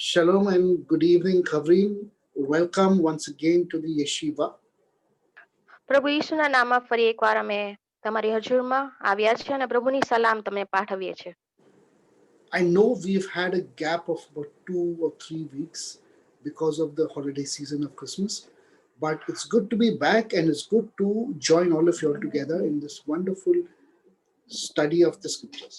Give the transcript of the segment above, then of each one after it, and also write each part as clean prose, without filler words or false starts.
Shalom and good evening, Khavrin. Welcome once again to the Yeshiva. પ્રભુ ઈસુના નામમાં ફરી એકવાર અમે તમારી હજુરમાં આવ્યા છે અને પ્રભુની સલામ તમે પાઠવીએ છીએ. I know we've had a gap of about 2 or 3 weeks because of the holiday season of Christmas, but it's good to be back and it's good to join all of you all together in this wonderful study of the scriptures.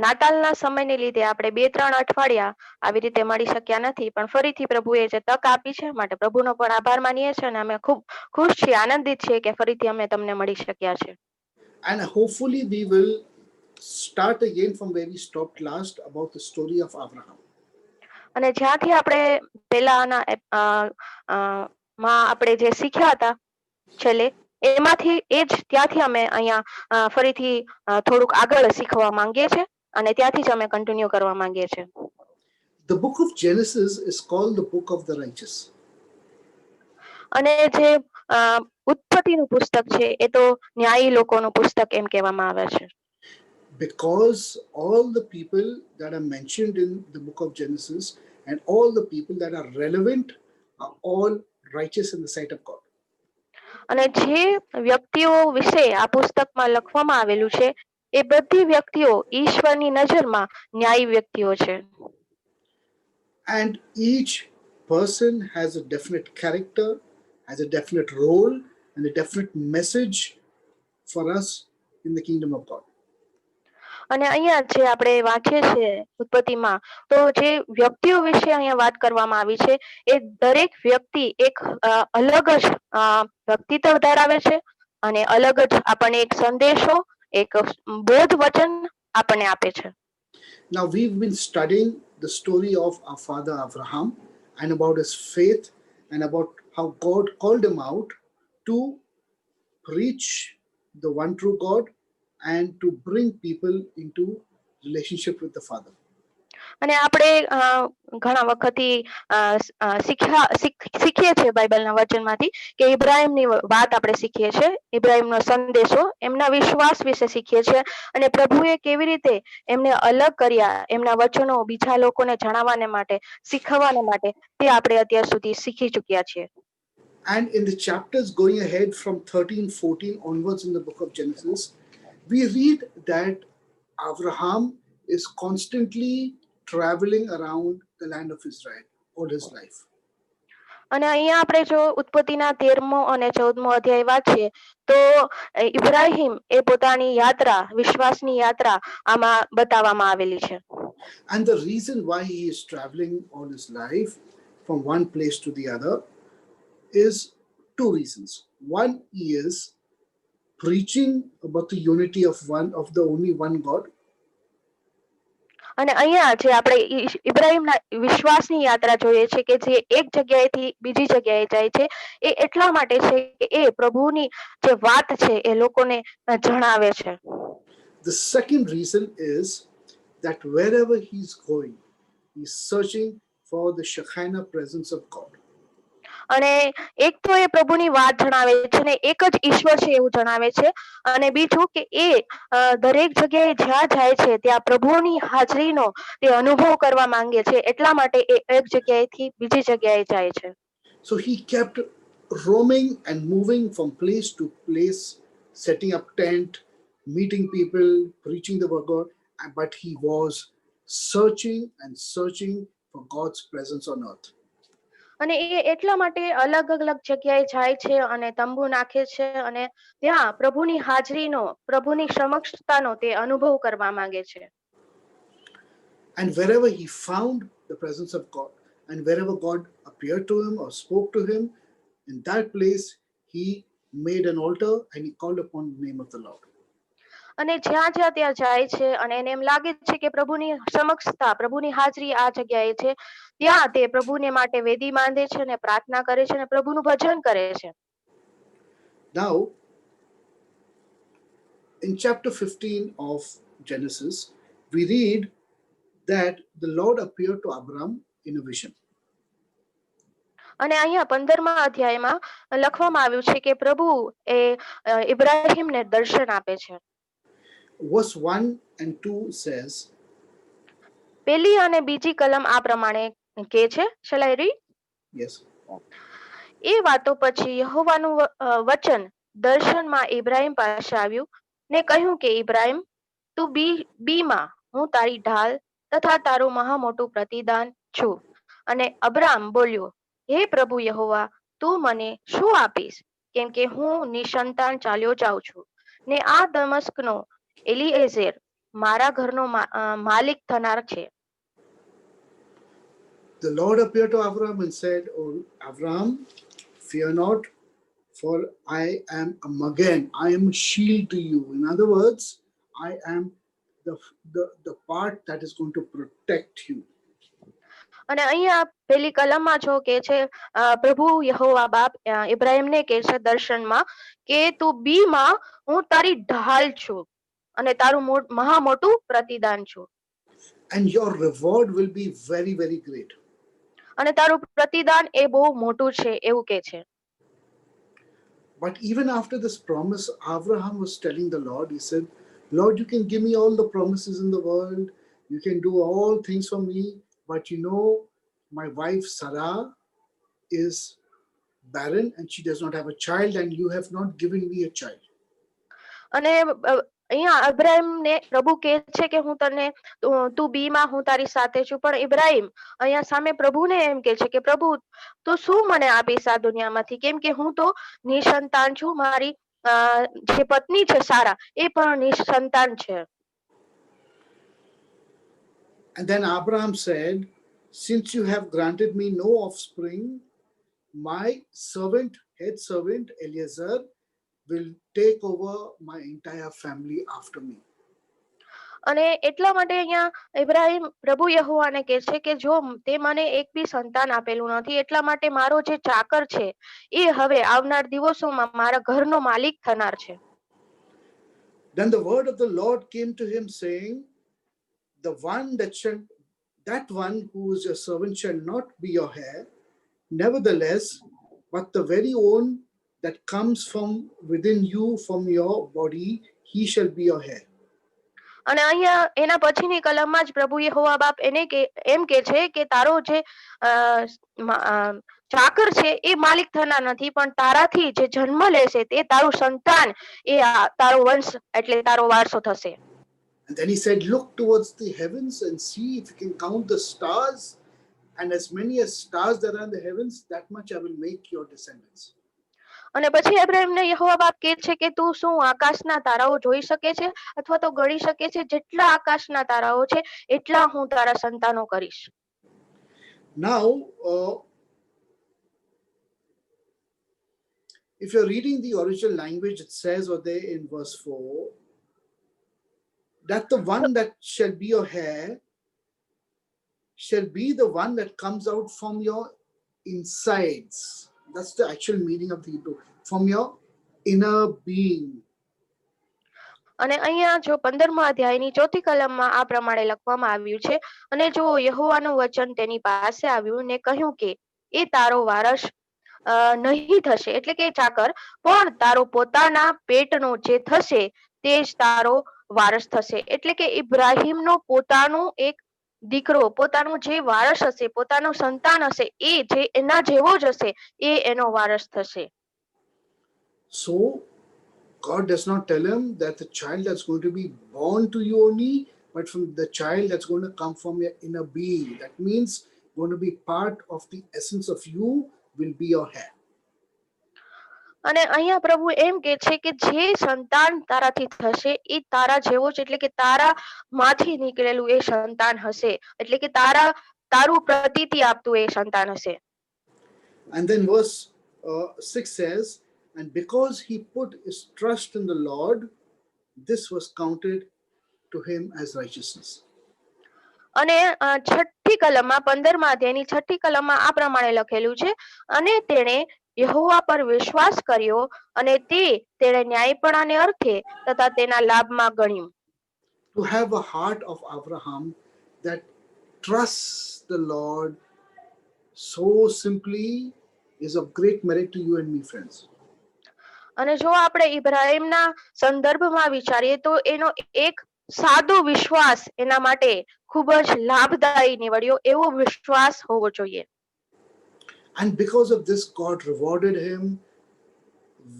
નાતાલના સમયને લીધે આપણે 2-3 અઠવાડિયા આવી રીતે મળી શક્યા નથી, પણ ફરીથી પ્રભુએ જે તક આપી છે માટે પ્રભુનો પણ આભાર માનીએ છીએ અને અમે ખૂબ ખુશ છીએ, આનંદિત છીએ કે ફરીથી અમે તમને મળી શક્યા છે. And hopefully we will start again from where we stopped last about the story of Abraham. અને જ્યાંથી આપણે પહેલાના માં આપણે જે શીખ્યા હતા છેલ્લે એમાંથી એ જ ત્યાંથી અમે અહીંયા ફરીથી થોડુંક આગળ શીખવા માંગીએ છીએ અને ત્યાંથી જ અમે કન્ટિન્યુ કરવા માંગીએ છીએ. The book of Genesis is called the book of the righteous. અને જે ઉત્પત્તિનું પુસ્તક છે એ તો ન્યાયી લોકોનું પુસ્તક એમ કહેવામાં આવે છે. Because all the people that are mentioned in the book of Genesis and all the people that are relevant are all righteous in the sight of God. અને જે વ્યક્તિઓ વિશે આ પુસ્તકમાં લખવામાં આવેલું છે એ બધી વ્યક્તિઓ ઈશ્વરની નજરમાં ન્યાયી વ્યક્તિઓ છે. And each person has a definite character, has a definite role, and a definite message for us in the kingdom of God. અને અહીંયા જે આપણે વાંચીએ છીએ ઉત્પત્તિમાં તો જે વ્યક્તિઓ વિશે અહીંયા વાત કરવામાં આવી છે એ દરેક વ્યક્તિ એક અલગ જ વ્યક્તિત્વ ધરાવે છે અને અલગ જ આપણને એક સંદેશો એક બોધ વચન આપણને આપે છે. Now we've been studying the story of our father Abraham and about his faith and about how God called him out to preach the one true God and to bring people into relationship with the Father. અને આપણે ઘણા વખતથી શીખીએ છીએ બાઇબલના વચનમાંથી કે ઇબ્રાહિમની વાત આપણે શીખીએ છીએ, ઇબ્રાહિમનો સંદેશો એમના વિશ્વાસ વિશે શીખીએ છીએ અને પ્રભુએ કેવી રીતે એમને અલગ કર્યા, એમના વચનો બીજા લોકોને જણાવવાને માટે, શીખવવાને માટે તે આપણે અત્યાર સુધી શીખી ચૂક્યા છીએ. And in the chapters going ahead from 13-14 onwards in the book of Genesis, we read that Abraham is constantly traveling around the land of Israel all his life. અને અહીંયા આપણે જો ઉત્પત્તિના 13મો અને 14મો અધ્યાય વાંચીએ તો ઇબ્રાહિમ એ પોતાની યાત્રા, વિશ્વાસની યાત્રા આમાં બતાવવામાં આવેલી છે. And the reason why he is traveling all his life from one place to the other is two reasons. One, he is preaching about the unity of the only one God. અને અહીંયા જે આપણે ઇબ્રાહિમના વિશ્વાસની યાત્રા જોઈએ છે કે જે એક જગ્યાએથી બીજી જગ્યાએ જાય છે એ એટલા માટે છે કે એ પ્રભુની જે વાત છે એ લોકોને જણાવે છે. The second reason is that wherever he's going, he's searching for the Shekinah presence of God. અને એક તો એ પ્રભુની વાત જણાવે છે ને એક જ ઈશ્વર છે એવું જણાવે છે અને બીજું કે એ દરેક જગ્યાએ જ્યાં જાય છે ત્યાં પ્રભુની હાજરીનો તે અનુભવ કરવા માંગે છે એટલા માટે એ એક જગ્યાએથી બીજી જગ્યાએ જાય છે. So he kept roaming and moving from place to place, setting up tent, meeting people, preaching the word of God, but he was searching and searching for God's presence on earth. અને એ એટલા માટે અલગ અલગ જગ્યાએ જાય છે અને તંબુ નાખે છે અને ત્યાં પ્રભુની હાજરીનો, પ્રભુની સમક્ષતાનો તે અનુભવ કરવા માંગે છે. And wherever he found the presence of God, and wherever God appeared to him or spoke to him, in that place he made an altar and he called upon the name of the Lord. અને જ્યાં જ્યાં ત્યાં જાય છે અને એને એમ લાગે છે કે પ્રભુની સમક્ષતા, પ્રભુની હાજરી આ જગ્યાએ છે, ત્યાં તે પ્રભુને માટે વેદી બાંધે છે અને પ્રાર્થના કરે છે અને પ્રભુનું ભજન કરે છે. Now, in chapter 15 of Genesis, we read that the Lord appeared to Abram in a vision. અને અહીંયા 15મા અધ્યાયમાં લખવામાં આવ્યું છે કે પ્રભુ એ ઇબ્રાહિમને દર્શન આપે છે. Verse 1 and 2 says, પેલી અને બીજી કલમ આ પ્રમાણે કે છે. Shall I read? Yes. એ વાતો પછી યહોવાનું વચન દર્શનમાં ઇબ્રાહિમ પાસે આવ્યું ને કહ્યું કે ઇબ્રાહિમ તું બીમાં હું તારી ઢાલ તથા તારું મહા મોટું પ્રતિદાન છું. અને અબ્રામ બોલ્યો, હે પ્રભુ યહોવા, તું મને શું આપીશ? કેમ કે હું નિસંતાન ચાલ્યો જાઉં છું ને આ દમસ્કનો એલીએઝેર મારા ઘરનો માલિક થનાર છે. The Lord appeared to Abraham and said, "Oh, Abraham, fear not, for I am a Magen. I am a shield to you." In other words, I am the part that is going to protect you. અને અહીંયા પેલી કલમમાં જો કે છે પ્રભુ યહોવા બાપ ઇબ્રાહિમને કહે છે દર્શનમાં કે તું બીમાં હું તારી ઢાલ છું અને તારું મહા મોટું પ્રતિદાન છું. And your reward will be very, very great. અને તારું પ્રતિદાન એ બહુ મોટું છે એવું કે છે. But even after this promise, Abraham was telling the Lord, he said, Lord, you can give me all the promises in the world. You can do all things for me. But you know, my wife Sarah is barren and she does not have a child, and you have not given me a child. અને અહીંયા ઇબ્રાહિમ ને પ્રભુ કહે છે કે હું તને તું બીમાં હું તારી સાથે છું, પણ ઇબ્રાહિમ અહીંયા સામે પ્રભુને એમ કહે છે કે પ્રભુ તું શું મને આપીશ આ દુનિયામાંથી, કેમ કે હું તો નિસંતાન છું. મારી જે પત્ની છે સારા એ પણ નિસંતાન છે. And then Abraham said, since you have granted me no offspring, my head servant Eliezer will take over my entire family after me. અને એટલા માટે અહીંયા ઇબ્રાહિમ પ્રભુ યહોવાને કહે છે કે જો તે મને એક બી સંતાન આપેલું નથી, એટલા માટે મારો જે ચાકર છે એ હવે આવનાર દિવસોમાં મારા ઘરનો માલિક થનાર છે. Then the word of the Lord came to him saying, that one who is your servant shall not be your heir, nevertheless, but the very one that comes from within you, from your body, he shall be your heir. અને અહીંયા એના પછીની કલમમાં જ પ્રભુ યહોવા બાપ એને એમ કે છે કે તારો જે ચાકર છે એ માલિક થનાર નથી, પણ તારાથી જે જન્મ લેશે તે તારું સંતાન, એ તારો વંશ એટલે તારો વારસો થશે. And then he said, look towards the heavens and see if you can count the stars, and as many as stars that are in the heavens, that much I will make your descendants. અને પછી ઇબ્રાહિમને યહોવા બાપ કહે છે કે તું શું આકાશના તારાઓ જોઈ શકે છે અથવા તો ગણી શકે છે? જેટલા આકાશના તારાઓ છે એટલા હું તારા સંતાનો કરીશ. Now, if you're reading the original language, it says over there in verse 4 that the one that shall be your heir shall be the one that comes out from your insides. That's the actual meaning of the Hebrew, from your inner being. અને અહીંયા જો 15મા અધ્યાયની ચોથી કલમમાં આ પ્રમાણે લખવામાં આવ્યું છે, અને જો યહોવાનું વચન તેની પાસે આવ્યું ને કહ્યું કે એ તારો વારસ નહીં થશે, એટલે કે ચાકર, પણ તારો પોતાના પેટનો જે થશે તે જ તારો વારસ થશે. એટલે કે ઇબ્રાહિમનો પોતાનું એક દીકરો, પોતાનું જે વારસ હશે, પોતાનું સંતાન હશે, એ જે એના જેવો જ હશે, એ એનો વારસ થશે. So God does not tell him that the child that's going to be born to you only, but from the child that's going to come from your inner being. That means going to be part of the essence of you will be your heir. અને અહીંયા પ્રભુ એમ કે છે કે જે સંતાન તારાથી થશે એ તારા જેવો જ, એટલે કે તારા માંથી નીકળેલું એ સંતાન હશે, એટલે કે તારું પ્રતીતિ આપતું એ સંતાન હશે. And then verse 6 says, and because he put his trust in the Lord, this was counted to him as righteousness. અને છઠ્ઠી કલમમાં 15મા અધ્યાયની છઠ્ઠી કલમમાં આ પ્રમાણે લખેલું છે, અને તેણે યહોવા પર વિશ્વાસ કર્યો અને તેણે ન્યાયપણાને અર્થે તથા તેના લાભમાં ગણ્યું. To have a heart of Abraham that trusts the Lord so simply is of great merit to you and me, friends. અને જો આપણે ઇબ્રાહિમના સંદર્ભમાં વિચારીએ તો એનો એક સાદો વિશ્વાસ એના માટે ખૂબ જ લાભદાયી નીવડ્યો, એવો વિશ્વાસ હોવો જોઈએ. And because of this, God rewarded him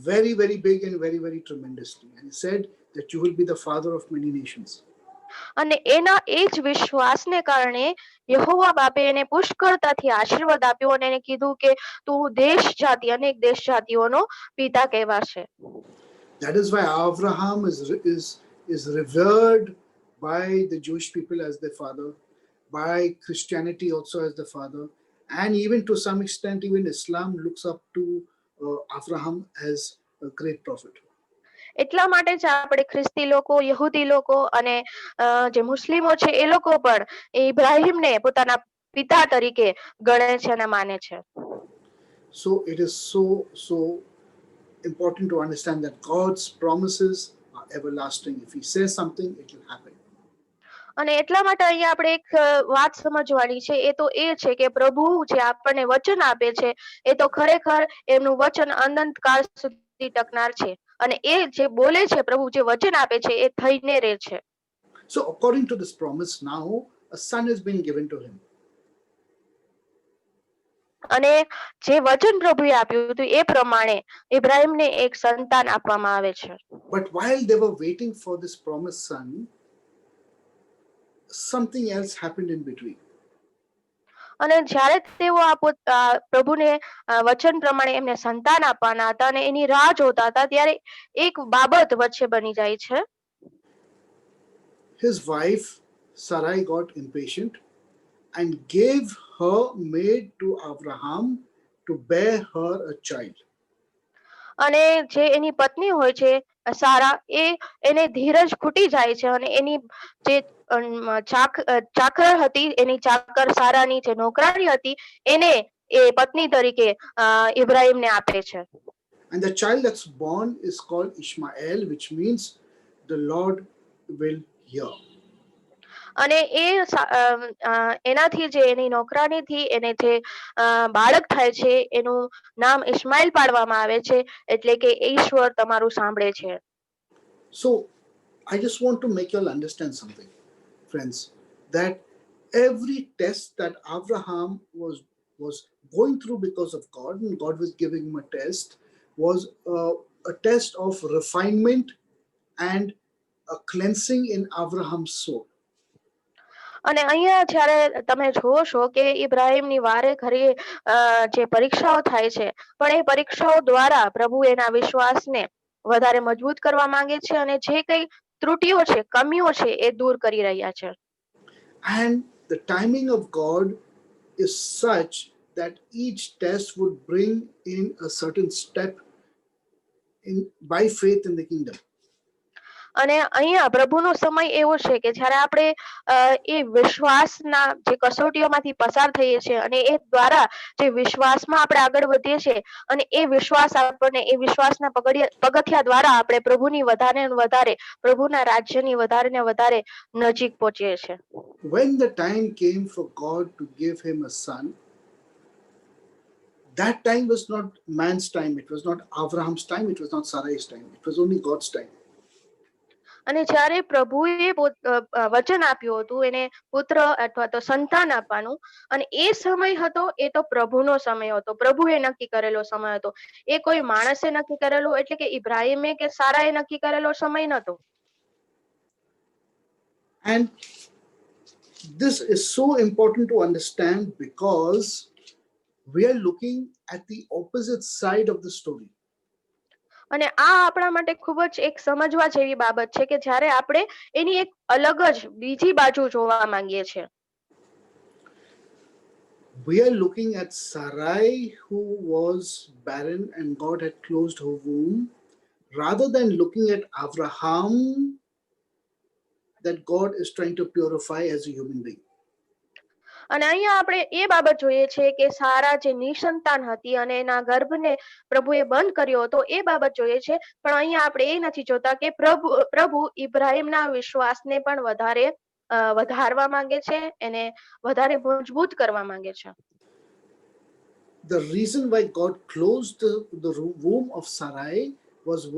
very, very big and very, very tremendously. And he said that you will be the father of many nations. અને એના એ જ વિશ્વાસને કારણે યહોવા બાપે એને પુષ્કળતાથી આશીર્વાદ આપ્યો અને એને કીધું કે તું દેશ જાતિ, અનેક દેશ જાતિઓનો પિતા કહેવાશે. That is why Abraham is revered by the Jewish people as their father, by Christianity also as the father, and even to some extent, even Islam looks up to Abraham as a great prophet. એટલા માટે જ આપણે ખ્રિસ્તી લોકો, યહૂદી લોકો અને જે મુસ્લિમો છે એ લોકો પણ ઇબ્રાહીમને પોતાના પિતા તરીકે ગણે છે અને માને છે. So it is so important to understand that God's promises are everlasting. If he says something, it will happen. અને એટલા માટે અહીંયા આપણે એક વાત સમજવાની છે, એ તો એ છે કે પ્રભુ જે આપણને વચન આપે છે એ તો ખરેખર એમનું વચન અનંતકાળ સુધી ટકનાર છે અને એ જે બોલે છે, પ્રભુ જે વચન આપે છે એ થઈને રહે છે. So according to this promise, now a son has been given to him. અને જે વચન પ્રભુએ આપ્યું હતું એ પ્રમાણે ઇબ્રાહીમને એક સંતાન આપવામાં આવે છે. But while they were waiting for this promised son, something else happened in between. અને જ્યારે તેઓ પ્રભુને વચન પ્રમાણે એમને સંતાન આપવાના હતા અને એની રાહ જોતા હતા, ત્યારે એક બાબત વચ્ચે બની જાય છે. His wife Sarai got impatient and gave her maid to Abraham to bear her a child. અને જે એની પત્ની હોય છે સારા, એને ધીરજ ખૂટી જાય છે અને એની જે ચાકર હતી, એની ચાકર સારાની જે નોકરાણી હતી, એને એ પત્ની તરીકે ઇબ્રાહીમને આપે છે. And the child that's born is called Ishmael, which means the Lord will hear. અને એનાથી જે એની નોકરાણીથી એને જે બાળક થાય છે એનું નામ ઇસ્માઇલ પાડવામાં આવે છે, એટલે કે ઈશ્વર તમારું સાંભળે છે. So I just want to make you all understand something, friends, that every test that Abraham was going through because of God, and God was giving him a test, was a test of refinement and a cleansing in Abraham's soul. અને અહીંયા જ્યારે તમે જોવો છો કે ઇબ્રાહીમની વારે ઘરે જે પરીક્ષાઓ થાય છે, પણ એ પરીક્ષાઓ દ્વારા પ્રભુ એના વિશ્વાસને વધારે મજબૂત કરવા માંગે છે અને જે કઈ ત્રુટીઓ છે, કમીઓ છે એ દૂર કરી રહ્યા છે. And the timing of God is such that each test would bring in a certain step in by faith in the kingdom. અને અહીંયા પ્રભુનો સમય એવો છે કે જ્યારે આપણે એ વિશ્વાસના જે કસોટીઓમાંથી પસાર થઈએ છીએ અને એ દ્વારા જે વિશ્વાસમાં આપણે આગળ વધીએ છીએ અને એ વિશ્વાસ આપણને એ વિશ્વાસના પગથિયા દ્વારા આપણે પ્રભુની વધારે ને વધારે, પ્રભુના રાજ્યની વધારે ને વધારે નજીક પહોંચીએ છીએ. When the time came for God to give him a son, that time was not man's time, it was not Abraham's time, it was not Sarai's time, it was only God's time. અને જ્યારે પ્રભુએ વચન આપ્યું હતું એને પુત્ર અથવા તો સંતાન આપવાનું, અને એ સમય હતો એ તો પ્રભુનો સમય હતો, પ્રભુએ નક્કી કરેલો સમય હતો. એ કોઈ માણસે નક્કી કરેલો, એટલે કે ઇબ્રાહીમે કે સારાએ નક્કી કરેલો સમય નતો. And this is so important to understand because we are looking at the opposite side of the story. અને આ આપણા માટે ખૂબ જ એક સમજવા જેવી બાબત છે કે જ્યારે આપણે એની એક અલગ જ બીજી બાજુ જોવા માંગીએ છીએ. We are looking at Sarai, who was barren and God had closed her womb, rather than looking at Abraham, that God is trying to purify as a human being. અને અહીંયા આપણે એ બાબત જોઈએ છે કે સારા જે નિસંતાન હતી અને એના ગર્ભને પ્રભુએ બંધ કર્યો હતો, એ બાબત જોઈએ છે. પણ અહીંયા આપણે એ નથી જોતા કે પ્રભુ ઇબ્રાહીમના વિશ્વાસને પણ વધારવા માંગે છે, એને વધારે મજબૂત કરવા માંગે છે. The reason why God closed the womb of Sarai was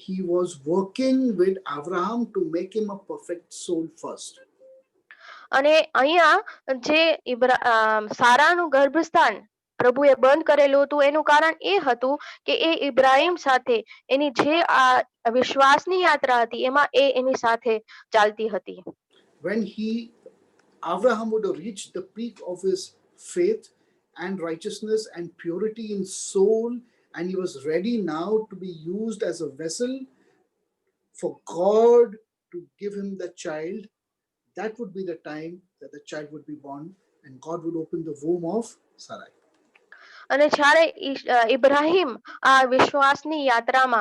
he was working with Abraham to make him a perfect soul first. અને અહીંયા જે સારાનું ગર્ભસ્થાન પ્રભુએ બંધ કરેલું હતું એનું કારણ એ હતું કે એ ઇબ્રાહિમ સાથે એની જે આ વિશ્વાસની યાત્રા હતી એમાં એ એની સાથે ચાલતી હતી. When Abraham would have reached the peak of his faith and righteousness and purity in soul, and he was ready now to be used as a vessel for God to give him the child, that would be the time that the child would be born and God would open the womb of Sarai. અને જ્યારે ઇબ્રાહિમ આ વિશ્વાસની યાત્રામાં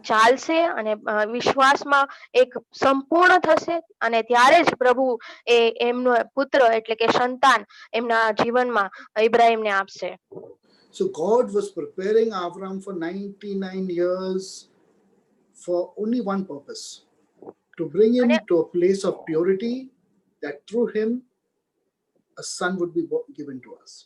ચાલશે અને વિશ્વાસમાં એક સંપૂર્ણ થશે અને ત્યારે જ પ્રભુ એમનો પુત્ર એટલે કે સંતાન એમના જીવનમાં ઇબ્રાહિમને આપશે. So God was preparing Abraham for 99 years for only one purpose, to bring him to a place of purity, that through him a son would be given to us.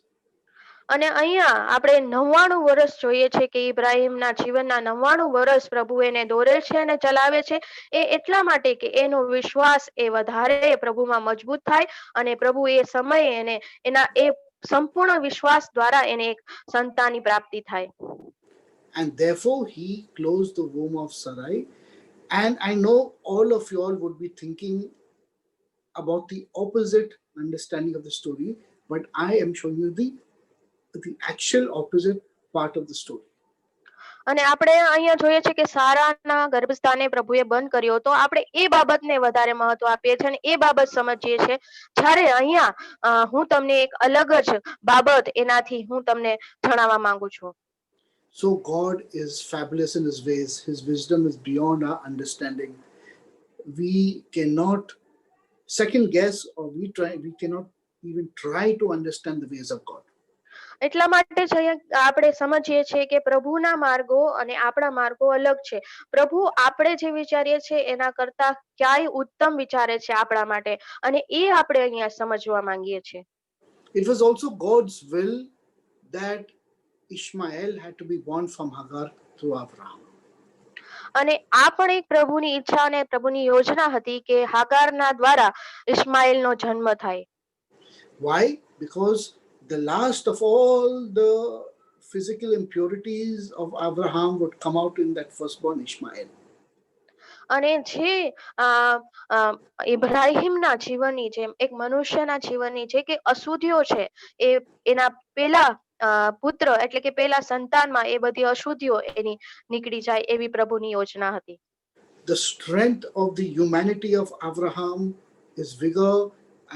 અને અહીંયા આપણે 99 વર્ષ જોઈએ છે કે ઇબ્રાહિમના જીવનના 99 વર્ષ પ્રભુ એને દોરે છે અને ચલાવે છે એ એટલા માટે કે એનો વિશ્વાસ એ વધારે પ્રભુમાં મજબૂત થાય અને પ્રભુ એ સમયે એને એના એ સંપૂર્ણ વિશ્વાસ દ્વારા એને એક સંતાનની પ્રાપ્તિ થાય. And therefore he closed the womb of Sarai. And I know all of you all would be thinking about the opposite understanding of the story, but I am showing you the actual opposite part of the story. અને આપણે અહીંયા જોઈએ છે કે સારાના ગર્ભસ્થાને પ્રભુએ બંધ કર્યો તો આપણે એ બાબતને વધારે મહત્વ આપીએ છીએ અને એ બાબત સમજીએ છીએ. જ્યારે અહીંયા હું તમને એક અલગ જ બાબત એનાથી હું તમને જણાવવા માંગુ છું. So God is fabulous in his ways. His wisdom is beyond our understanding. We cannot second guess, or we cannot even try to understand the ways of God. એટલા માટે જ આપણે સમજીએ છીએ કે પ્રભુના માર્ગો અને આપણા માર્ગો અલગ છે. પ્રભુ આપણે જે વિચારીએ છીએ એના કરતા ક્યાંય ઉત્તમ વિચારે છે આપણા માટે અને એ આપણે અહીંયા સમજવા માંગીએ છીએ. It was also God's will that Ishmael had to be born from Hagar through Abraham. અને આ પણ એક પ્રભુની ઈચ્છા અને પ્રભુની યોજના હતી કે હાગારના દ્વારા ઇસ્માઇલનો જન્મ થાય. Why? Because the last of all the physical impurities of Abraham would come out in that firstborn Ishmael. અને જે ઇબ્રાહિમના જીવનની જેમ એક મનુષ્યના જીવનની જે કે અશુદ્ધિઓ છે એ એના પેલા પુત્ર એટલે કે પેલા સંતાનમાં એ બધી અશુદ્ધિઓ એની નીકળી જાય એવી પ્રભુની યોજના હતી. The strength of the humanity of Abraham, his vigor,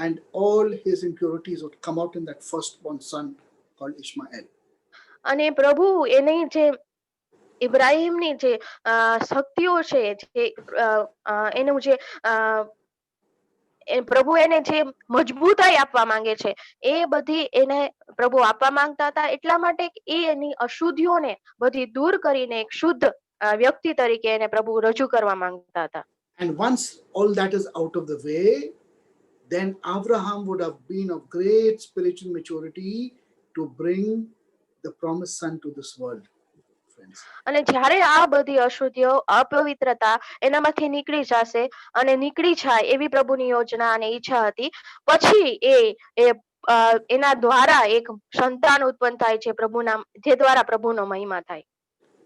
and all his impurities would come out in that firstborn son called Ishmael. અને પ્રભુ એની જે ઇબ્રાહિમની જે શક્તિઓ છે જે એનું જે પ્રભુ એને જે મજબૂતાઈ આપવા માંગે છે એ બધી એને પ્રભુ આપવા માંગતા હતા. એટલા માટે એ એની અશુદ્ધિઓને બધી દૂર કરીને એક શુદ્ધ વ્યક્તિ તરીકે એને પ્રભુ રજૂ કરવા માંગતા હતા. And once all that is out of the way, then Abraham would have been of great spiritual maturity to bring the promised son to this world. અને જ્યારે આ બધી અશુદ્ધિઓ અપવિત્રતા એનામાંથી નીકળી જશે અને નીકળી જાય એવી પ્રભુની યોજના અને ઈચ્છા હતી, પછી એના દ્વારા એક સંતાન ઉત્પન્ન થાય છે પ્રભુના, જે દ્વારા પ્રભુનો મહિમા થાય.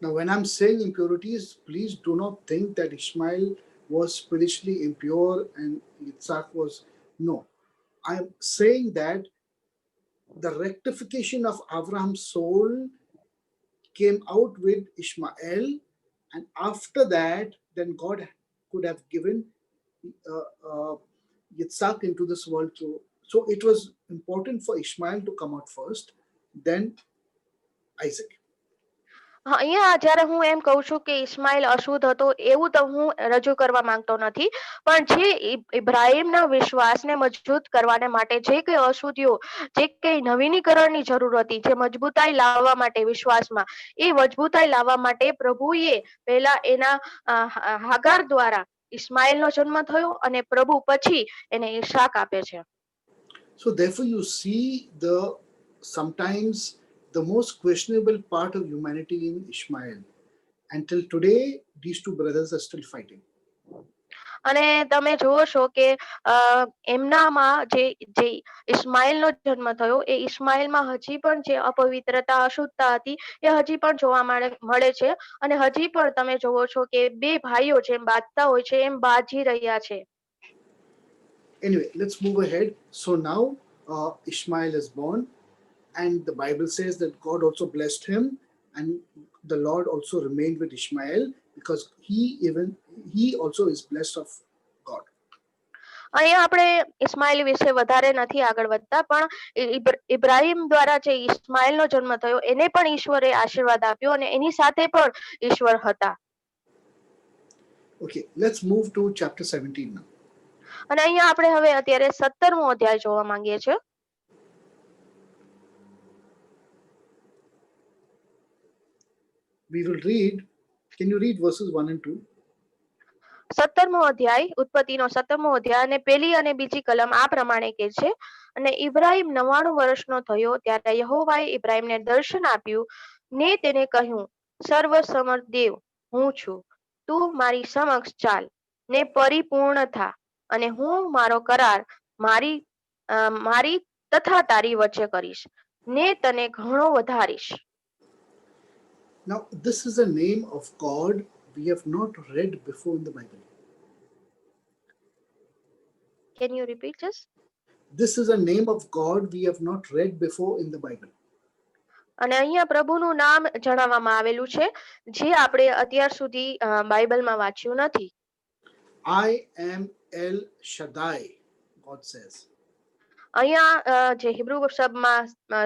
Now when I'm saying impurities, please do not think that Ishmael was spiritually impure and Yitzhak was. No, I'm saying that the rectification of Abraham's soul came out with Ishmael, and after that then God could have given Yitzhak into this world through. So it was important for Ishmael to come out first, then Isaac. અહીંયા જ્યારે હું એમ કહું છું કે ઇસ્માઇલ અશુદ્ધ હતો એવું તો હું રજૂ કરવા માંગતો નથી, પણ જે ઇબ્રાહિમના વિશ્વાસને મજબૂત કરવાને માટે જે કઈ અશુદ્ધિઓ, જે કઈ નવીનીકરણની જરૂર હતી, જે મજબૂતાઈ લાવવા માટે વિશ્વાસમાં, એ મજબૂતાઈ લાવવા માટે પ્રભુએ પહેલા એના હાગાર દ્વારા ઇસ્માઇલનો જન્મ થયો અને પ્રભુ પછી એને ઈશાક આપે છે. So therefore you see sometimes the most questionable part of humanity in Ishmael, Until today, these two brothers are still fighting. અને તમે જુઓ છો કે એમનામાં જે ઇસ્માઇલનો જન્મ થયો એ ઇસ્માઇલમાં હજી પણ જે અપવિત્રતા અશુદ્ધતા હતી એ હજી પણ જોવા મળે છે અને હજી પણ તમે જુઓ છો કે બે ભાઈઓ જેમ બાજતા હોય છે એમ બાજી રહ્યા છે. Anyway, let's move ahead. So now Ishmael is born, and the Bible says that God also blessed him, and the Lord also remained with Ishmael because he also is blessed of God. અહીંયા આપણે ઇસ્માઇલ વિશે વધારે નથી આગળ વધતા, પણ ઇબ્રાહિમ દ્વારા જે ઇસ્માઇલનો જન્મ થયો એને પણ ઈશ્વરે આશીર્વાદ આપ્યો અને એની સાથે પણ ઈશ્વર હતા. Okay, let's move to chapter 17 now. અને અહીંયા આપણે હવે અત્યારે 17મો અધ્યાય જોવા માંગીએ છીએ. We will read. Can you read verses 1 and 2? 17મો અધ્યાય, ઉત્પત્તિનો 17મો અધ્યાય અને પહેલી અને બીજી કલમ આ પ્રમાણે કહે છે. અને ઇબ્રાહિમ 99 વર્ષનો થયો ત્યારે યહોવાએ ઇબ્રાહિમને દર્શન આપ્યું ને તેને કહ્યું, સર્વસમર્થ દેવ હું છું, તું મારી સમક્ષ ચાલ ને પરિપૂર્ણ થા અને હું મારો કરાર મારી તથા તારી વચ્ચે કરીશ ને તને ઘણો વધારીશ. Now, this is a name of God we have not read before in the Bible. Can you repeat this? This is a name of God we have not read before in the Bible. અને અહીંયા પ્રભુનું નામ જણાવવામાં આવેલું છે જે આપણે અત્યાર સુધી બાઇબલમાં વાંચ્યું નથી. I am El Shaddai, God says. અહીંયા જે હિબ્રુ શબ્દમાં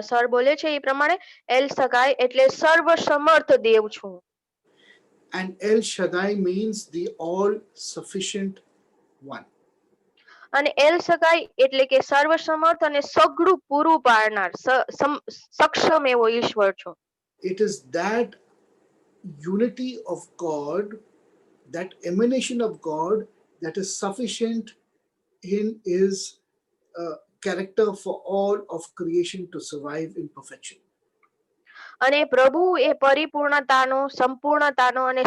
સર બોલે છે એ પ્રમાણે એલ સગાઈ એટલે સર્વસમર્થ દેવ છું. And El Shaddai means the all sufficient one. અને એલ સગાઈ એટલે કે સર્વસમર્થ અને સગળું પૂરું પાડનાર સક્ષમ એવો ઈશ્વર છો. It is that unity of God, that emanation of God that is sufficient in his character for all of creation to survive in perfection. અને પ્રભુ એ પરિપૂર્ણતાનો, સંપૂર્ણતાનો અને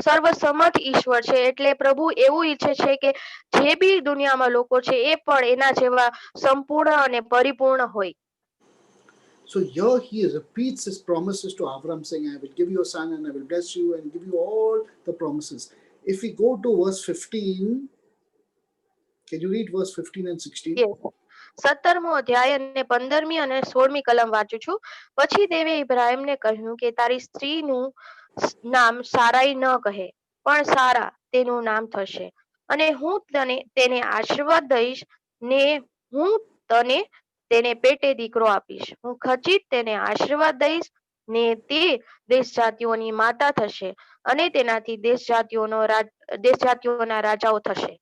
સર્વસમર્થ ઈશ્વર છે. એટલે પ્રભુ એવું ઈચ્છે છે કે જે બી દુનિયામાં લોકો છે એ પણ એના જેવા સંપૂર્ણ અને પરિપૂર્ણ હોય. So here he repeats his promises to Abraham, saying, I will give you a son and I will bless you and give you all the promises. If we go to verse 15, can you read verse 15 and 16? Yes. 17મો અધ્યાય અને 15મી અને 16મી કલમ વાંચું છું. પછી દેવે ઇબ્રાહિમને કહ્યું કે તારી સ્ત્રીનું નામ સારાઈ ન કહે પણ સારા તેનું નામ થશે અને હું તેને આશીર્વાદ દઈશ ને હું તેને પેટે દીકરો આપીશ. હું ખચિત તેને આશીર્વાદ દઈશ ને તે દેશ જાતિઓની માતા થશે અને તેનાથી દેશ જાતિઓના રાજાઓ થશે.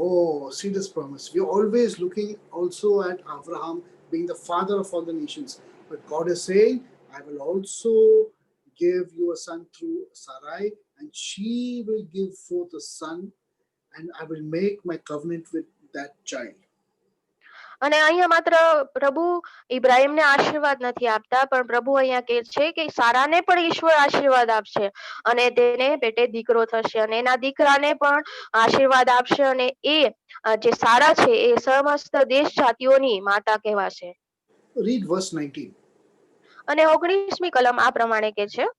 Oh, see this promise. We're always looking also at Abraham being the father of all the nations. But God is saying, I will also give you a son through Sarai, and she will give forth a son, and I will make my covenant with that child. અને અહીંયા માત્ર પ્રભુ ઇબ્રાહિમને આશીર્વાદ નથી આપતા, પણ પ્રભુ અહીંયા કહે છે કે સારાને પણ ઈશ્વર આશીર્વાદ આપશે અને તેને પેટે દીકરો થશે અને એના દીકરાને પણ આશીર્વાદ આપશે અને એ જે સારા છે એ સમસ્ત દેશ જાતિઓની માતા કહેવાશે. Read verse 19. અને 19મી કલમ આ પ્રમાણે કહે છે,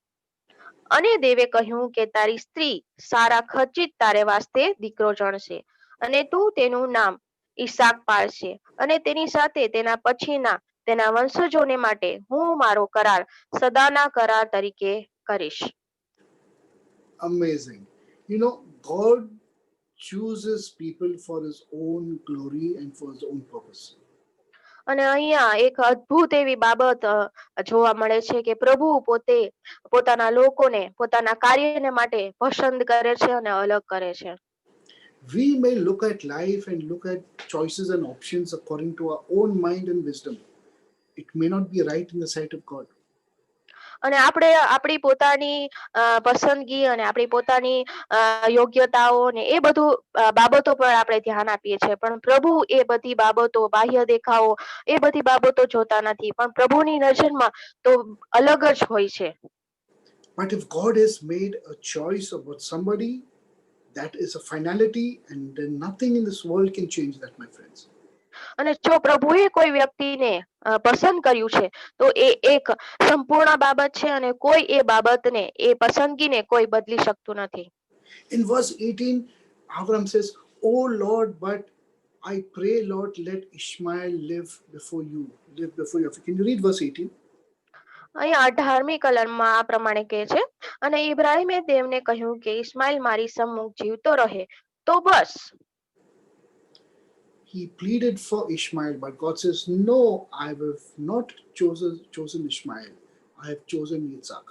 અને દેવે કહ્યું કે તારી સ્ત્રી સારા ખચિત તારે વાસ્તે દીકરો જણશે અને તું તેનું નામ ઈસાક પાડશે અને તેની સાથે તેના પછીના તેના વંશજોને માટે હું મારો કરાર સદાના કરાર તરીકે કરીશ. Amazing. You know, God chooses people for his own glory and for his own purpose. અને અહીંયા એક અદ્ભુત એવી બાબત જોવા મળે છે કે પ્રભુ પોતે પોતાના લોકોને પોતાના કાર્યને માટે પસંદ કરે છે અને અલગ કરે છે. We may look at life and look at choices and options according to our own mind and wisdom. It may not be right in the sight of God. અને આપણે આપણી પોતાની પસંદગી અને આપણી પોતાની યોગ્યતાઓ ને એ બધું બાબતો પર આપણે ધ્યાન આપીએ છીએ, પણ પ્રભુ એ બધી બાબતો, બાહ્ય દેખાવો એ બધી બાબતો જોતા નથી, પણ પ્રભુની નજરમાં તો અલગ જ હોય છે. But if God has made a choice about somebody, that is a finality, and then nothing in this world can change that, my friends. અને જો પ્રભુએ કોઈ વ્યક્તિને પસંદ કર્યું છે તો એ એક સંપૂર્ણ બાબત છે અને કોઈ એ બાબતને એ પસંદગીને કોઈ બદલી શકતું નથી. In verse 18, Abraham says, "Oh Lord, but I pray, Lord, let Ishmael live before you." Live before you. Can you read verse 18? અહીંયા 18મી કલમમાં આ પ્રમાણે કહે છે, અને ઇબ્રાહીમે દેવને કહ્યું કે ઇસ્માઇલ મારી સમ્મુખ જીવતો રહે તો બસ. He pleaded for Ishmael, but God says, "No, I have not chosen Ishmael. I have chosen Yitzhak."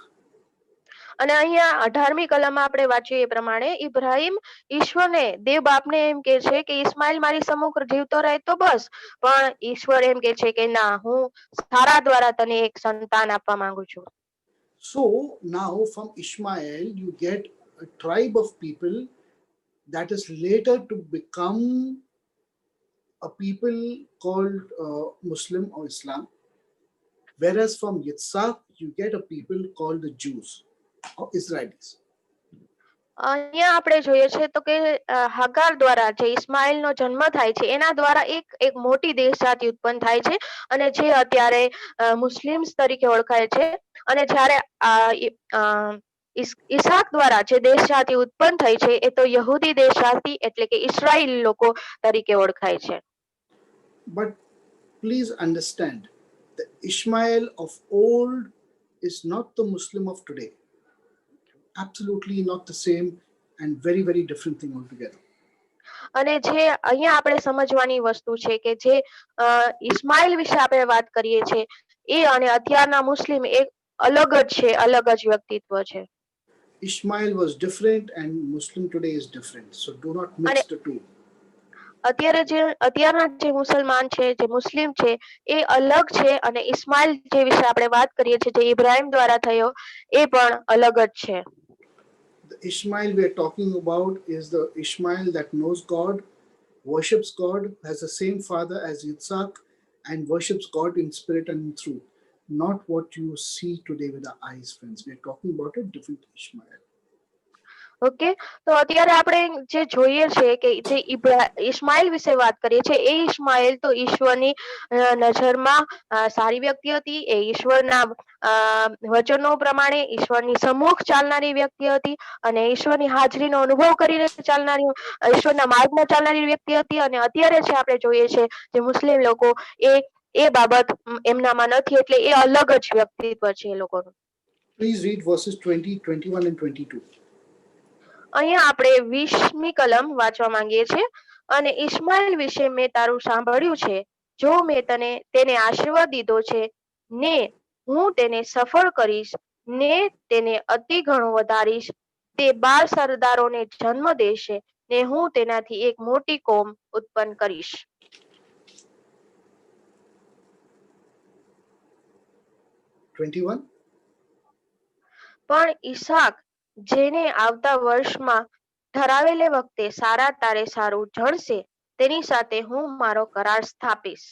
અને અહીંયા 18મી કલમમાં આપણે વાંચીએ એ પ્રમાણે ઇબ્રાહીમ ઈશ્વરને દેવ બાપને એમ કહે છે કે ઇસ્માઇલ મારી સમ્મુખ જીવતો રહે તો બસ, પણ ઈશ્વર એમ કહે છે કે ના, હું સારા દ્વારા તને એક સંતાન આપવા માંગુ છું. So now from Ishmael, you get a tribe of people that is later to become a people called Muslim or Islam. Whereas from Yitzhak, you get a people called the Jews or Israelis. અહીંયા આપણે જોઈએ છે તો કે હાગાર દ્વારા જે ઇસ્માઇલનો જન્મ થાય છે એના દ્વારા એક એક મોટી દેશ જાતિ ઉત્પન્ન થાય છે અને જે અત્યારે મુસ્લિમ્સ તરીકે ઓળખાય છે. અને જ્યારે ઈસાક દ્વારા જે દેશ જાતિ ઉત્પન્ન થઈ છે એ તો યહૂદી દેશ જાતિ એટલે કે ઇસ્રાયેલ લોકો તરીકે ઓળખાય છે. But please understand, the Ishmael of old is not the Muslim of today. Absolutely not the same, and very, very different thing altogether. અને જે અહીંયા આપણે સમજવાની વસ્તુ છે કે જે ઇસ્માઇલ વિશે આપણે વાત કરીએ છીએ એ અને અત્યારના મુસ્લિમ એક અલગ જ છે, અલગ જ વ્યક્તિત્વ છે. Ishmael was different, and Muslim today is different. So do not mix અને the two. અત્યારના જે મુસલમાન છે, જે મુસ્લિમ છે એ અલગ છે અને ઇસ્માઇલ જે વિશે આપણે વાત કરીએ છીએ જે ઇબ્રાહિમ દ્વારા થયો એ પણ અલગ જ છે. The Ishmael we are talking about is the Ishmael that knows God, worships God, has the same father as Yitzhak, and worships God in spirit and in truth. Not what you see today with our eyes, friends. We are talking about a different Ishmael. Okay, તો અત્યારે આપણે જે જોઈએ છે કે જે ઇસ્માઇલ વિશે વાત કરીએ છીએ એ ઇસ્માઇલ તો ઈશ્વરની નજરમાં સારી વ્યક્તિ હતી. એ ઈશ્વરના વચનો પ્રમાણે ઈશ્વરની સમ્મુખ ચાલનારી વ્યક્તિ હતી અને ઈશ્વરની હાજરીનો અનુભવ કરીને ચાલનારી, ઈશ્વરના માર્ગમાં ચાલનારી વ્યક્તિ હતી. અને અત્યારે જે આપણે જોઈએ છે જે મુસ્લિમ લોકો એ બાબત એમનામાં નથી, એટલે એ અલગ જ વ્યક્તિત્વ છે એ લોકોનું. Please read verses 20, 21 and 22. અહીંયા આપણે 20મી કલમ વાંચવા માંગીએ છીએ. અને ઇસ્માઇલ વિશે મેં તારું સાંભળ્યું છે, જો મેં તેને આશીર્વાદ દીધો છે ને હું તેને સફળ કરીશ ને તેને અતિ ઘણું વધારીશ. તે 12 સરદારોને જન્મ દેશે ને હું તેનાથી એક મોટી કોમ ઉત્પન્ન કરીશ. 21. પણ ઈસાક જેને આવતા વર્ષમાં ઠરાવેલે વખતે સારા તારે સારું જણશે તેની સાથે હું મારો કરાર સ્થાપીશ.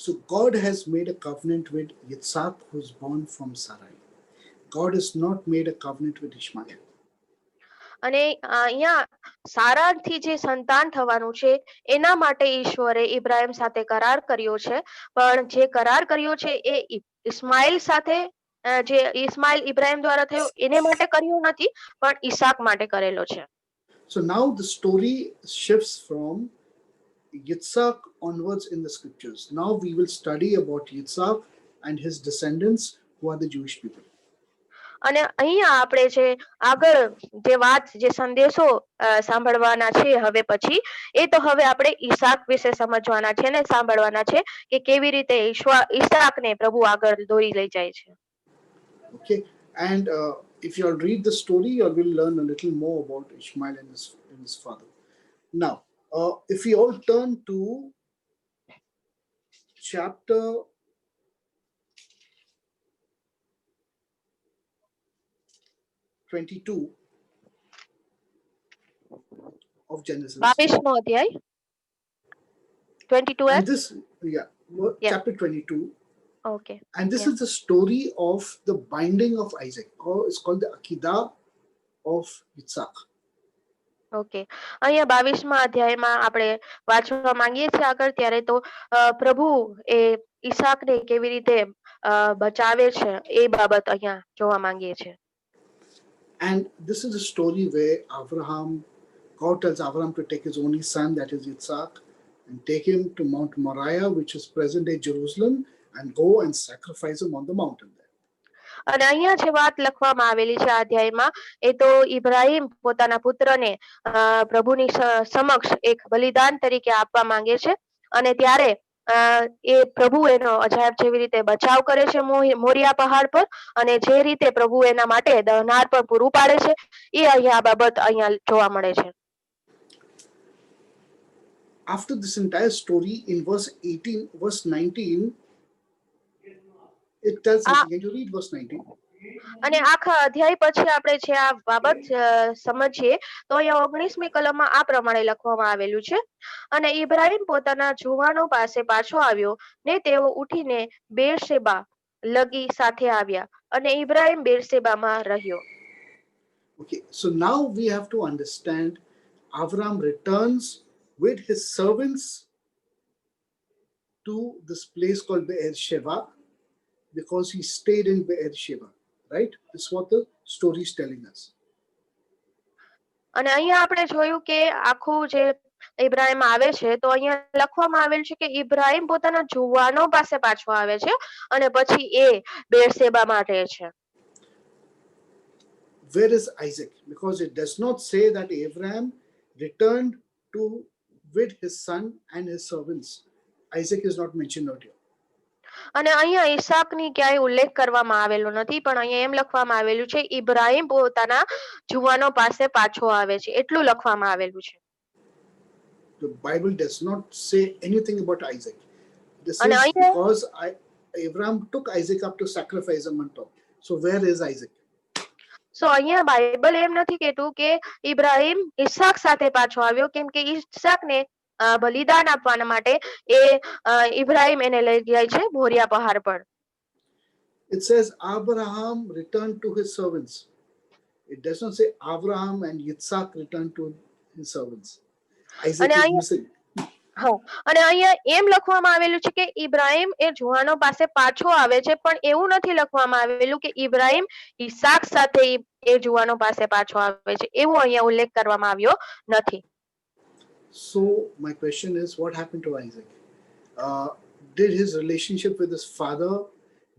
So God has made a covenant with Yitzhak, who is born from Sarai. God has not made a covenant with Ishmael. અને અહીંયા સારાથી જે સંતાન થવાનું છે એના માટે ઈશ્વરે ઇબ્રાહિમ સાથે કરાર કર્યો છે, પણ જે કરાર કર્યો છે એ ઇસ્માઇલ સાથે, જે ઇસ્માઇલ ઇબ્રાહિમ દ્વારા થયો એને માટે કર્યો નથી, પણ ઈસાક માટે કરેલો છે. So now the story shifts from Yitzhak onwards in the scriptures. Now we will study about Yitzhak and his descendants, who are the Jewish people. અને અહીંયા આપણે જે આગળ જે વાત, જે સંદેશો સાંભળવાના છે હવે પછી, એ તો હવે આપણે ઈસાક વિશે સમજવાના છે ને સાંભળવાના છે કે કેવી રીતે ઈસાકને પ્રભુ આગળ દોરી લઈ જાય છે. Okay, and if you all read the story, you all will learn a little more about Ishmael and his father. Now, if we all turn to chapter 22 of Genesis. 22મો અધ્યાય 22 And this, yeah, Yeah. chapter 22. Okay. And this Yeah. is the story of the binding of Isaac, or it's called the Akedah of Yitzhak. Okay, અહીંયા 22મા અધ્યાયમાં આપણે વાંચવા માંગીએ છીએ આગળ, ત્યારે તો પ્રભુ એ ઈસાકને કેવી રીતે બચાવે છે એ બાબત અહીંયા જોવા માંગીએ છીએ. And this is a story where God tells Abraham to take his only son, that is Yitzhak, and take him to Mount Moriah, which is present-day Jerusalem, and go and sacrifice him on the mountain there. અને અહીંયા જે વાત લખવામાં આવેલી છે આ અધ્યાયમાં, એ તો ઇબ્રાહિમ પોતાના પુત્રને પ્રભુની સમક્ષ એક બલિદાન તરીકે આપવા માંગે છે, અને ત્યારે એ પ્રભુ એનો અજાયબ જેવી રીતે બચાવ કરે છે મોરિયા પહાડ પર, અને જે રીતે પ્રભુ એના માટે દહનાર પણ પૂરું પાડે છે, એ અહીંયા આ બાબત અહીંયા જોવા મળે છે. After this entire story, in verse 19, it tells something. Can you read verse 19? અને આખા અધ્યાય પછી આપણે જે આ બાબત સમજીએ તો અહીંયા 19મી કલમમાં આ પ્રમાણે લખવામાં આવેલું છે. અને ઇબ્રાહિમ પોતાના જુવાનો પાસે પાછો આવ્યો ને તેઓ ઉઠીને બેરશેબા લગી સાથે આવ્યા, અને ઇબ્રાહિમ બેરશેબામાં રહ્યો. Okay, so now we have to understand Avram returns with his servants to this place called Beersheba because he stayed in Beersheba, right? This is what the story is telling us. અને અહીંયા આપણે જોયું કે આખું જે ઇબ્રાહિમ આવે છે તો અહીંયા લખવામાં આવેલું છે કે ઇબ્રાહિમ પોતાના જુવાનો પાસે પાછો આવે છે અને પછી એ બેરશેબામાં રહે છે. Where is Isaac? Because it does not say that Abraham returned to with his son and his servants. Isaac is not mentioned out here. અને અહીંયા ઈસાકની ક્યાંય ઉલ્લેખ કરવામાં આવેલો નથી, પણ અહીંયા એમ લખવામાં આવેલું છે ઇબ્રાહિમ પોતાના જુવાનો પાસે પાછો આવે છે, એટલું લખવામાં આવેલું છે. The Bible does not say anything about Isaac. This અને is અહીંયા because Abraham took Isaac up to sacrifice him on top. So where is Isaac? So અહીંયા બાઇબલ એમ નથી કહેતું કે ઇબ્રાહિમ ઈસાક સાથે પાછો આવ્યો, કેમ કે ઈસાકને બલિદાન આપવાના માટે એ ઇબ્રાહિમ એને લઈ જાય છે મોરિયા પહાડ પર. It says Abraham returned to his servants. It does not say Abraham and Yitzhak returned to his servants. Isaac is missing. હા, અને અહીંયા એમ લખવામાં આવેલું છે કે ઇબ્રાહિમ એ જુવાનો પાસે પાછો આવે છે, પણ એવું નથી લખવામાં આવેલું કે ઇબ્રાહિમ ઈસાક સાથે એ જુવાનો પાસે પાછો આવે છે, એવું અહીંયા ઉલ્લેખ કરવામાં આવ્યો નથી. So my question is, what happened to Isaac? Did his relationship with his father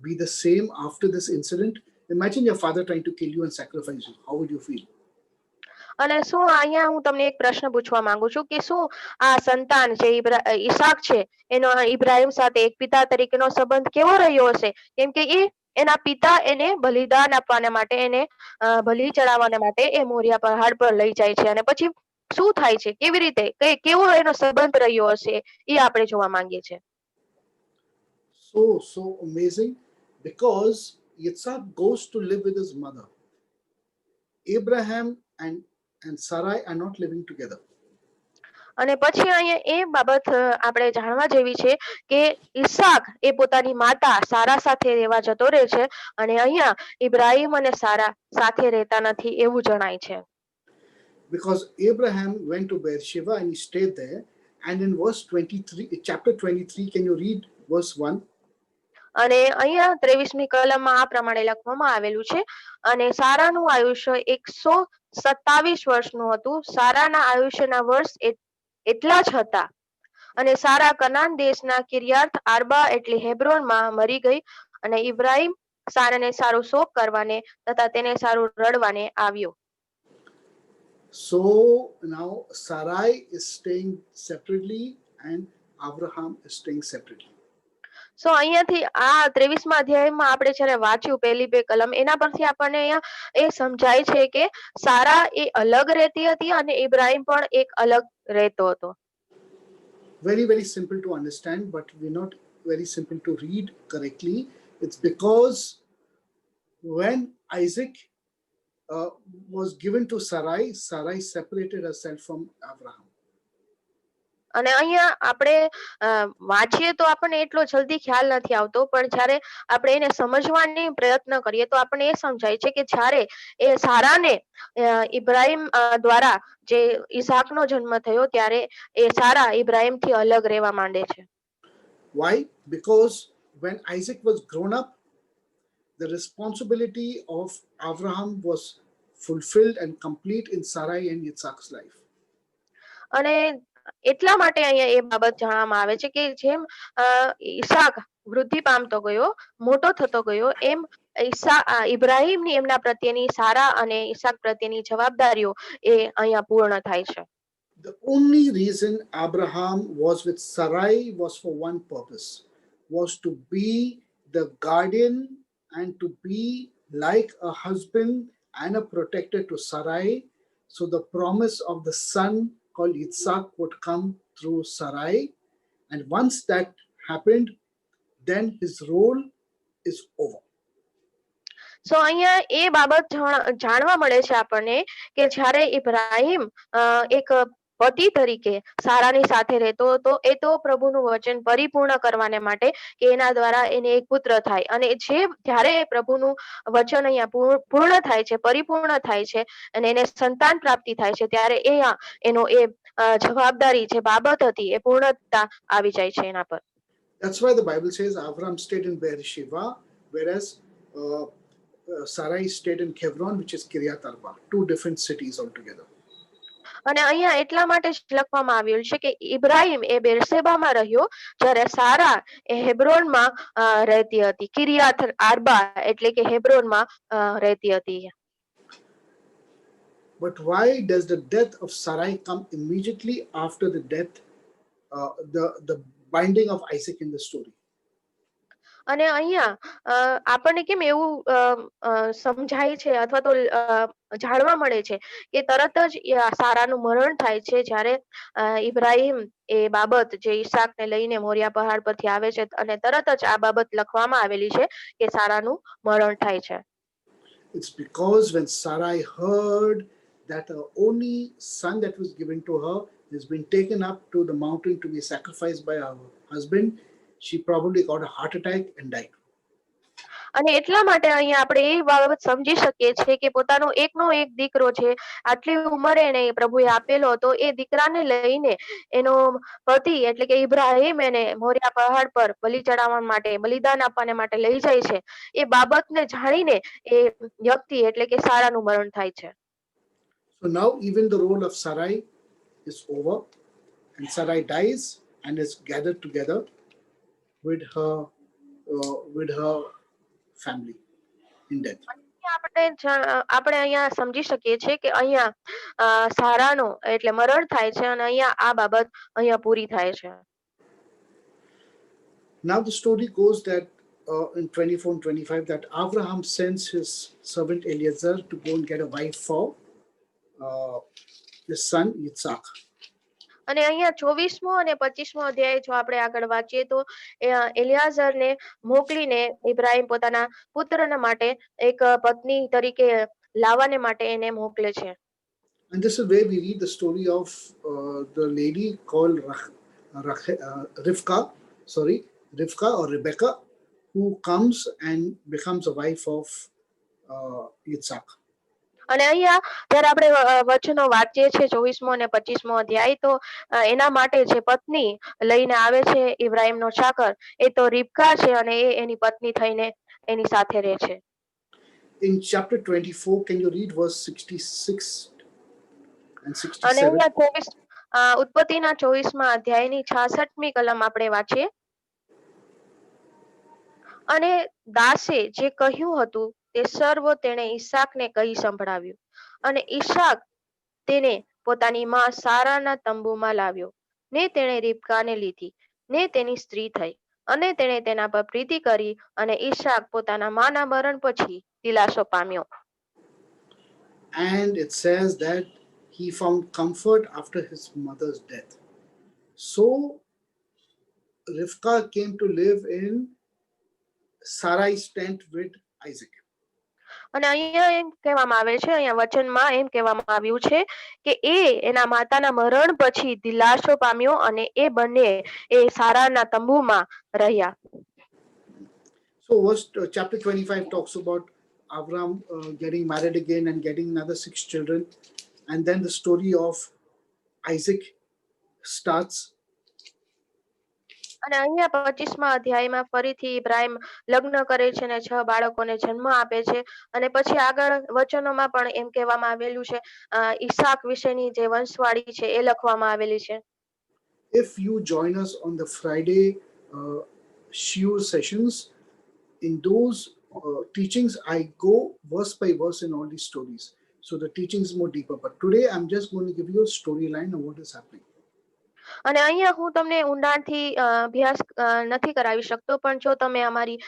be the same after this incident? Imagine your father trying to kill you and sacrifice you. How would you feel? અને શું અહીંયા હું તમને એક પ્રશ્ન પૂછવા માંગુ છું કે શું આ સંતાન જે ઈસાક છે એનો ઇબ્રાહિમ સાથે એક પિતા તરીકેનો સંબંધ કેવો રહ્યો હશે, કેમ કે એના પિતા એને બલિદાન આપવાના માટે, એને બલિ ચડાવવાના માટે એ મોરિયા પહાડ પર લઈ જાય છે, અને પછી શું થાય છે, કેવી રીતે કેવો એનો સંબંધ રહ્યો હશે એ આપણે જોવા માંગીએ છીએ. So amazing, because Yitzhak goes to live with his mother. Abraham and Sarai are not living together. અને પછી અહીંયા એ બાબત આપણે જાણવા જેવી છે કે ઈસાક એ પોતાની માતા સારા સાથે રહેવા જતો રહે છે, અને અહીંયા ઇબ્રાહિમ અને સારા સાથે રહેતા નથી એવું જણાય છે. Because Abraham went to Beersheba and he stayed there, and in verse 23, chapter 23, can you read verse 1? અને અહીંયા 23મી કલમમાં આ પ્રમાણે લખવામાં આવેલું છે, અને સારાનું આયુષ્ય 127 વર્ષનું હતું. સારાના આયુષ્યના વર્ષ એટલા જ હતા, અને સારા કનાન દેશના કિર્યાત આર્બા એટલે હેબ્રોનમાં મરી ગઈ, અને ઇબ્રાહિમ સારાને સારું શોક કરવાને તથા તેને સારું રડવાને આવ્યો. So now Sarai is staying separately and Abraham is staying separately. So અહીંયાથી આ 23મા અધ્યાયમાં આપણે જ્યારે વાંચ્યું પહેલી બે કલમ, એના પરથી આપણને અહીંયા એ સમજાય છે કે સારા એ અલગ રહેતી હતી અને ઇબ્રાહિમ પણ એક અલગ રહેતો હતો. Very simple to understand, but we're not very simple to read correctly. It's because when Isaac was given to Sarai, Sarai separated herself from Abraham. અને અહીંયા આપણે વાંચીએ તો આપણને એટલો જલ્દી ખ્યાલ નથી આવતો, પણ જ્યારે આપણે એને સમજવાની પ્રયત્ન કરીએ તો આપણને એ સમજાય છે કે જ્યારે એ સારાને ઇબ્રાહીમ દ્વારા જે ઈસાકનો જન્મ થયો ત્યારે એ સારા ઇબ્રાહીમથી અલગ રહેવા માંડે છે. Why? Because when Isaac was grown up, the responsibility of Abraham was fulfilled and complete in Sarai and Yitzhak's life. અને એટલા માટે અહીંયા એ બાબત જાણવામાં આવે છે કે જેમ ઈસાક વૃદ્ધિ પામતો ગયો, મોટો થતો ગયો, એમ ઇબ્રાહીમની એમના પ્રત્યેની સારા અને ઈસાક પ્રત્યેની જવાબદારીઓ એ અહીંયા પૂર્ણ થાય છે. The only reason Abraham was with Sarai was for one purpose, was to be the guardian and to be like a husband and a protector to Sarai. So the promise of the son called Yitzhak would come through Sarai. And once that happened, then his role is over. સો અહીંયા એ બાબત જાણવા મળે છે આપણને કે જ્યારે ઇબ્રાહીમ એક પતિ તરીકે સારાની સાથે રહેતો હતો, એ તો પ્રભુનું વચન પરિપૂર્ણ કરવાને માટે કે એના દ્વારા એને એક પુત્ર થાય, અને જ્યારે પ્રભુનું વચન અહીંયા પૂર્ણ થાય છે, પરિપૂર્ણ થાય છે અને એને સંતાન પ્રાપ્તિ થાય છે, ત્યારે એનો એ જવાબદારી જે બાબત હતી એ પૂર્ણતા આવી જાય છે એના પર. That's why the Bible says Abraham stayed in Beersheba, whereas Sarai stayed in Hebron, which is Kiryat Arba, two different cities altogether. અને અહીંયા એટલા માટે જ લખવામાં આવ્યું છે કે ઇબ્રાહીમ એ બેરશેબામાં રહ્યો, જ્યારે સારા એ હેબ્રોનમાં રહેતી હતી. કિરિયાત આર્બા એટલે કે હેબ્રોનમાં રહેતી હતી. But why does the death of Sarai come immediately after the death, the binding of Isaac in the story? અને અહીંયા આપણને કેમ એવું સમજાય છે અથવા તો જાણવા મળે છે કે તરત જ સારાનું મરણ થાય છે જ્યારે ઇબ્રાહીમ એ બાબત જે ઈસાકને લઈને મોરિયા પહાડ પરથી આવે છે, અને તરત જ આ બાબત લખવામાં આવેલી છે કે સારાનું મરણ થાય છે. It's because when Sarai heard that her only son that was given to her has been taken up to the mountain to be sacrificed by her husband, she probably got a heart attack and died. અને એટલા માટે અહીંયા આપણે એ બાબત સમજી શકીએ છીએ કે પોતાનો એકનો એક દીકરો છે, આટલી ઉંમરે એને પ્રભુએ આપેલો હતો, એ દીકરાને લઈને એનો પતિ એટલે કે ઇબ્રાહીમ એને મોરિયા પહાડ પર બલિ ચડાવવા માટે, બલિદાન આપવાને માટે લઈ જાય છે, એ બાબતને જાણીને એ વ્યક્તિ એટલે કે સારાનું મરણ થાય છે. So now even the role of Sarai is over, and Sarai dies and is gathered together with her family in death. આપણે અહીંયા સમજી શકીએ છીએ કે અહીંયા સારાનો એટલે મરણ થાય છે અને અહીંયા આ બાબત અહીંયા પૂરી થાય છે. Now the story goes that in 24 and 25 that Abraham sends his servant Eliezer to go and get a wife for his son Yitzhak. અને અહીંયા 24મો અને 25મો અધ્યાય જો આપણે આગળ વાંચીએ તો એલિયાઝરને મોકલીને ઇબ્રાહીમ પોતાના પુત્રના માટે એક પત્ની તરીકે લાવવાને માટે એને મોકલે છે. And this is where we read the story of the lady called Rivka or Rebecca, who comes and becomes a wife of Yitzhak. અને અહીંયા જ્યારે આપણે વચનો વાંચીએ છીએ 24મો અને 25મો અધ્યાય, તો એના માટે જે પત્ની લઈને આવે છે ઇબ્રાહીમનો ચાકર, એ તો રિબકા છે અને એ એની પત્ની થઈને એની સાથે રહે છે. In chapter 24, can you read verse 66 and 67? અને અહીંયા ઉત્પત્તિના 24મા અધ્યાયની 66મી કલમ આપણે વાંચીએ. અને દાસે જે કહ્યું હતું તે સર્વ તેણે ઈસાકને કહી સંભળાવ્યું, અને ઈસાક તેને પોતાની માં સારાના તંબુમાં લાવ્યો, ને તેણે રિબકાને લીધી, ને તેની સ્ત્રી થઈ, અને તેણે તેના પર પ્રીતિ કરી, અને ઈસાક પોતાના માના મરણ પછી દિલાસો પામ્યો. And it says that he found comfort after his mother's death. So Rivka came to live in Sarai's tent with Isaac. અને અહીંયા એમ કહેવામાં આવે છે, અહીંયા વચનમાં એમ કહેવામાં આવ્યું છે કે એ એના માતાના મરણ પછી દિલાસો પામ્યો અને એ બંને એ સારાના તંબુમાં રહ્યા. So, chapter 25 talks about Abraham getting married again and getting another 6 children. And then the story of Isaac starts. અને અહીંયા 25મા અધ્યાયમાં ફરીથી ઇબ્રાહિમ લગ્ન કરે છે અને 6 બાળકોને જન્મ આપે છે. અને પછી આગળ વચનોમાં પણ એમ કહેવામાં આવેલું છે, ઈસાક વિશેની જે વંશવાળી છે એ લખવામાં આવેલી છે. If you join us on the Friday shiur sessions, in those teachings, I go verse by verse in all these stories. So the teaching is more deeper. But today, I'm just going to give you a storyline of what is happening. અને અહીંયા હું તમને ઊંડાણથી અભ્યાસ નથી કરાવી શકતો, પણ જો તમે અમારી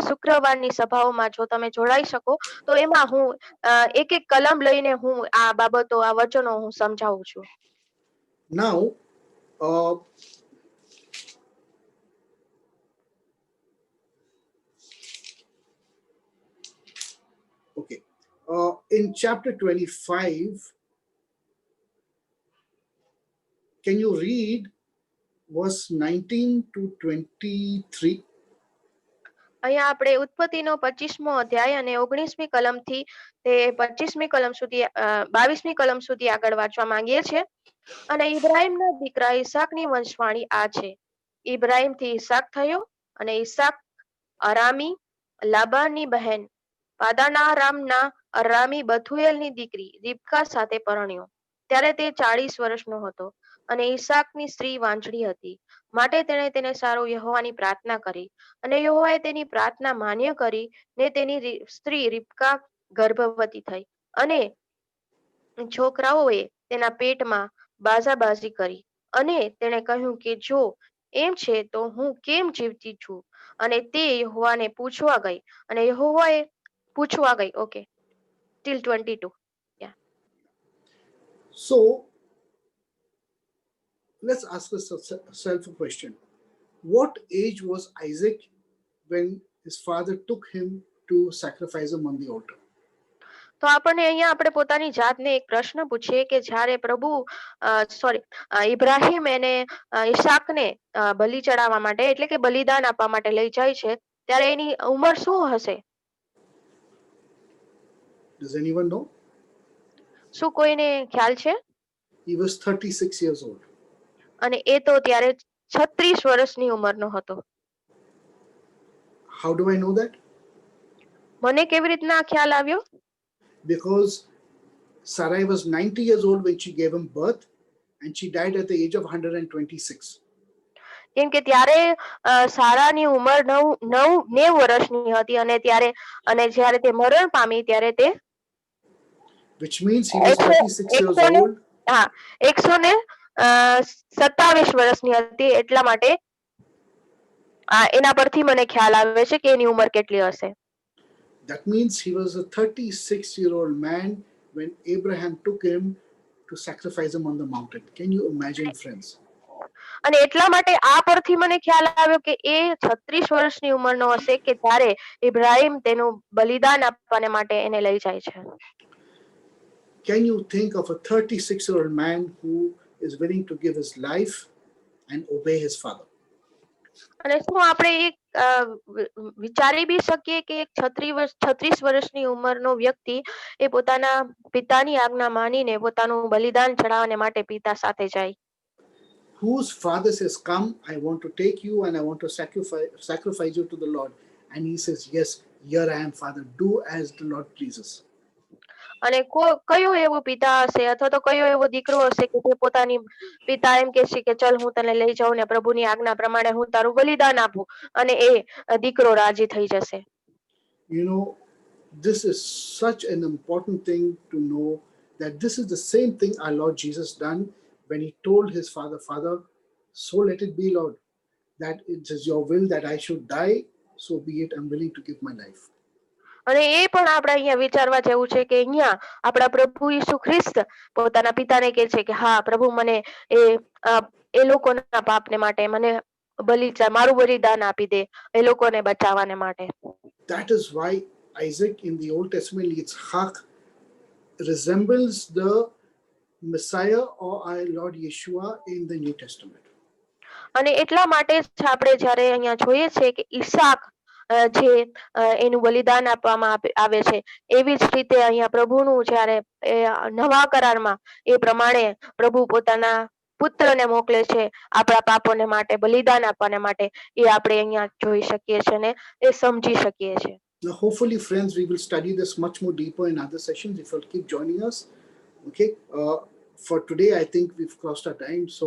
શુક્રવારની સભાઓમાં જો તમે જોડાઈ શકો તો એમાં હું એક એક કલમ લઈને હું આ બાબતો, આ વચનો હું સમજાવું છું. Now, okay, in chapter 25, can you read verse 19 to 23? અહીંયા આપણે ઉત્પત્તિનો 25મો અધ્યાય અને 19મી કલમથી તે 25મી કલમ સુધી 22મી કલમ સુધી આગળ વાંચવા માંગીએ છીએ. અને ઇબ્રાહિમના દીકરા ઈસાકની વંશવાળી આ છે. ઇબ્રાહિમથી ઈસાક થયો અને ઈસાક અરામી લાબાનની બહેન પાદાનારામના અરામી બથુએલની દીકરી રિબકા સાથે પરણ્યો. ત્યારે તે 40 વર્ષનો હતો અને ઈસાકની સ્ત્રી વાંજળી હતી, માટે તેણે તેને સારો યહોવાની પ્રાર્થના કરી અને યહોવાએ તેની પ્રાર્થના માન્ય કરી ને તેની સ્ત્રી રિબકા ગર્ભવતી થઈ અને છોકરાઓએ તેના પેટમાં બાઝાબાઝી કરી. અને તેણે કહ્યું કે જો એમ છે તો હું કેમ જીવતી છું? અને તે યહોવાને પૂછવા ગઈ અને યહોવાએ પૂછવા ગઈ. Okay, till 22. So, let's ask ourselves a question. What age was Isaac when his father took him to sacrifice him on the altar? તો આપણને અહીંયા આપણે પોતાની જાતને એક પ્રશ્ન પૂછીએ કે જ્યારે ઇબ્રાહિમ એને ઈસાકને બલિ ચડાવવા માટે, એટલે કે બલિદાન આપવા માટે લઈ જાય છે, ત્યારે એની ઉંમર શું હશે? Does anyone know? શું કોઈને ખ્યાલ છે? He was 36 years old. અને એ તો ત્યારે 36 વર્ષની ઉંમરનો હતો. How do I know that? મને કેવી રીતના ખ્યાલ આવ્યો? Because Sarai was 90 years old when she gave him birth, and she died at the age of 126. કેમ કે ત્યારે સારાની ઉંમર 90 વર્ષની હતી અને જ્યારે તે મરણ પામી ત્યારે તે, which means he was 36 years old. હા, 127 વર્ષની હતી. એટલા માટે એના પરથી મને ખ્યાલ આવે છે કે એની ઉંમર કેટલી હશે. That means he was a 36-year-old man when Abraham took him to sacrifice him on the mountain. Can you imagine, friends? અને એટલા માટે આ પરથી મને ખ્યાલ આવ્યો કે એ 36 વર્ષની ઉંમરનો હશે કે જ્યારે ઇબ્રાહિમ તેનું બલિદાન આપવાને માટે એને લઈ જાય છે. Can you think of a 36-year-old man who is willing to give his life and obey his father? અને શું આપણે એક વિચારી બી શકીએ કે એક 36 વર્ષની ઉંમરનો વ્યક્તિ એ પોતાના પિતાની આજ્ઞા માનીને પોતાનું બલિદાન ચડાવવાને માટે પિતા સાથે જાય? Whose father says, "Come, I want to take you and I want to sacrifice you to the Lord." And he says, "Yes, here I am, Father. Do as the Lord pleases." અને કયો એવો પિતા હશે અથવા તો કયો એવો દીકરો હશે કે જે પોતાની પિતા એમ કહેશે કે ચલ હું તને લઈ જાઉં ને પ્રભુની આજ્ઞા પ્રમાણે હું તારું બલિદાન આપું, અને એ દીકરો રાજી થઈ જશે? You know, this is such an important thing to know, that this is the same thing our Lord Jesus done when he told his father, "Father, so let it be, Lord, that it is your will that I should die, so be it. I'm willing to give my life." અને એ પણ આપણે અહીંયા વિચારવા જેવું છે કે અહીંયા આપણા પ્રભુ ઈસુ ખ્રિસ્ત પોતાના પિતાને કહે છે કે હા પ્રભુ મને એ લોકોના પાપને માટે મને મારું બલિદાન આપી દે, એ લોકોને બચાવવાને માટે. That is why Isaac in the Old Testament, Yitzhak, resembles the Messiah or our Lord Yeshua in the New Testament. અને એટલા માટે જ આપણે જ્યારે અહીંયા જોઈએ છે કે ઈસાક જે એનું બલિદાન આપવામાં આવે છે, એવી જ રીતે અહીંયા પ્રભુનું જ્યારે એ નવા કરારમાં એ પ્રમાણે પ્રભુ પોતાના પુત્રને મોકલે છે આપણા પાપોને માટે બલિદાન આપવાને માટે, એ આપણે અહીંયા જોઈ શકીએ છીએ ને એ સમજી શકીએ છીએ. Now, hopefully, friends, we will study this much more deeper in other sessions if you'll keep joining us. Okay. For today, I think we've crossed our time. So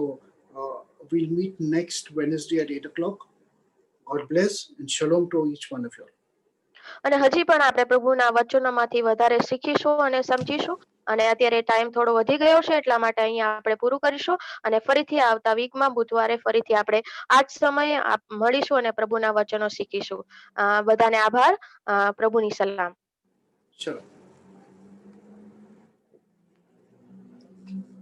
we'll meet next Wednesday at 8 o'clock. God bless and shalom to each one of you. અને હજી પણ આપણે પ્રભુના વચનોમાંથી વધારે શીખીશું અને સમજીશું. અને અત્યારે ટાઈમ થોડો વધી ગયો છે એટલા માટે અહીંયા આપણે પૂરું કરીશું. અને ફરીથી આવતા વીકમાં બુધવારે ફરીથી આપણે આ જ સમયે મળીશું અને પ્રભુના વચનો શીખીશું. બધાને આભાર. પ્રભુની સલામ. Shalom.